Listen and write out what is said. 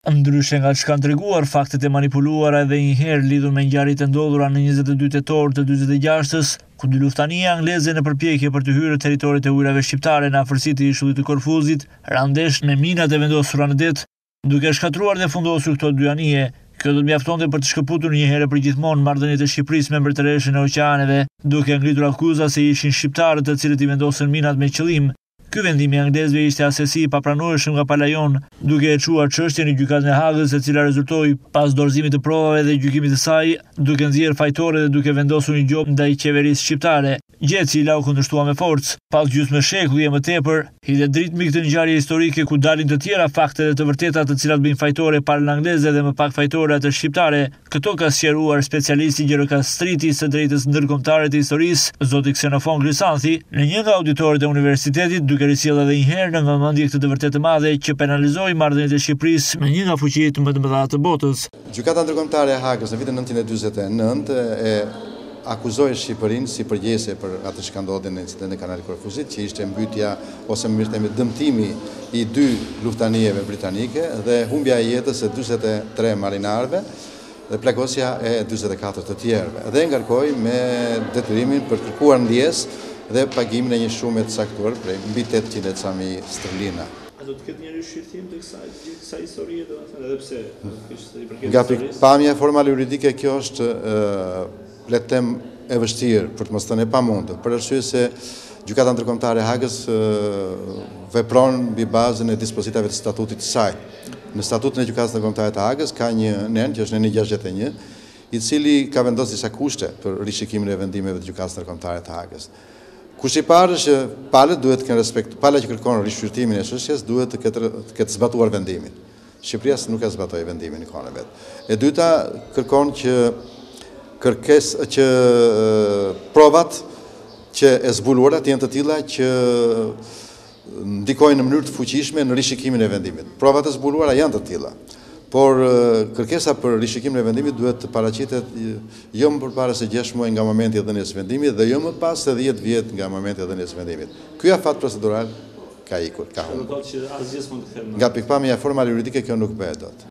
Ndryshe nga çka kanë treguar faktet e manipuluara edhe një herë lidhur me ngjarjet e ndodhura në 22 tetor të 46-s, ku dy luftania angleze në përpjekje për të hyrë në territoret e ujrave shqiptare në afërsitë të ishullit të Korfuzit, ranë ndesh me minat e vendosura në det, duke shkatruar dhe fundosur këto dy anije. Kjo do të mjaftonte për të shkëputur një herë për gjithmonë marrëdhëniet e Shqipërisë me mbretëreshën e oqeaneve, duke ngritur akuza se ishin shqiptarët të cilët i vendosën minat me qëllim. Ky vendim i anglezëve ishte asesi i papranueshëm nga Palajon, duke e çuar çështjen në gjykatën e Hagës, e cila rezultoi pas dorëzimit të provave dhe gjykimit të saj, duke nxjerrë fajtore dhe duke vendosur një gjop ndaj qeverisë shqiptare, gjë e cila u kundërshtua me forcë. Pas gjysmë shekulli e më tepër, hidhet dritë mbi këtë ngjarje historike ku dalin të tjera fakte dhe të vërteta të cilat bëjnë fajtore palën angleze dhe më pak fajtore atë shqiptare. Këto ka sqaruar specialisti gjerokastriti së drejtës ndërkombëtare të historisë, zoti Xenofon Grysanthi, në një nga auditorët e universitetit, duke risjellë edhe një herë në vëmendje këtë të vërtetë të madhe që penalizoi marrëdhëniet e Shqipërisë me një nga fuqitë më të mëdha të botës. Gjykata ndërkombëtare e Hagës në vitin 1949 e akuzoi Shqipërinë si përgjegjëse për atë që ka ndodhur në incidentin e kanalit Korfuzit, që ishte mbytja ose më mirë themi dëmtimi i dy luftanijeve britanike dhe humbja e jetës së 43 marinarëve dhe plagosja e 44 të tjerëve. Dhe ngarkoi me detyrimin për kërkuar ndjesë dhe pagimin e një shume të caktuar prej mbi 800 cami sterlina. A do të ketë një rishqyrtim të kësaj historie, domethënë, edhe pse nga pikpamja formale juridike kjo është letem e vështirë, për të mos thënë e pamundur, për arsye se Gjykata Ndërkombëtare e Hagës vepron mbi bazën e dispozitave të statutit të saj. Në statutën e Gjykatës Ndërkombëtare të Hagës ka një nen, që është neni 61, i cili ka vendosur disa kushte për rishikimin e vendimeve të Gjykatës Ndërkombëtare të Hagës. Kushti i parë është që palët duhet të kenë respekt, pala që kërkon rishqyrtimin e çështjes duhet të ketë zbatuar vendimin. Shqipëria nuk e zbatoi vendimin në kohën e vet. E dyta kërkon që provat që e zbuluara të jenë të tilla që ndikojnë në mënyrë të fuqishme në rishikimin e vendimit. Provat e zbuluara janë të tilla, por kërkesa për rishikimin e vendimit duhet të paraqitet jo më përpara se 6 muaj nga momenti i dhënies së vendimit dhe jo më pas se 10 vjet nga momenti i dhënies së vendimit. Ky afat procedural ka ikur, ka humbur. Nga pikpamja formale juridike kjo nuk bëhet dot.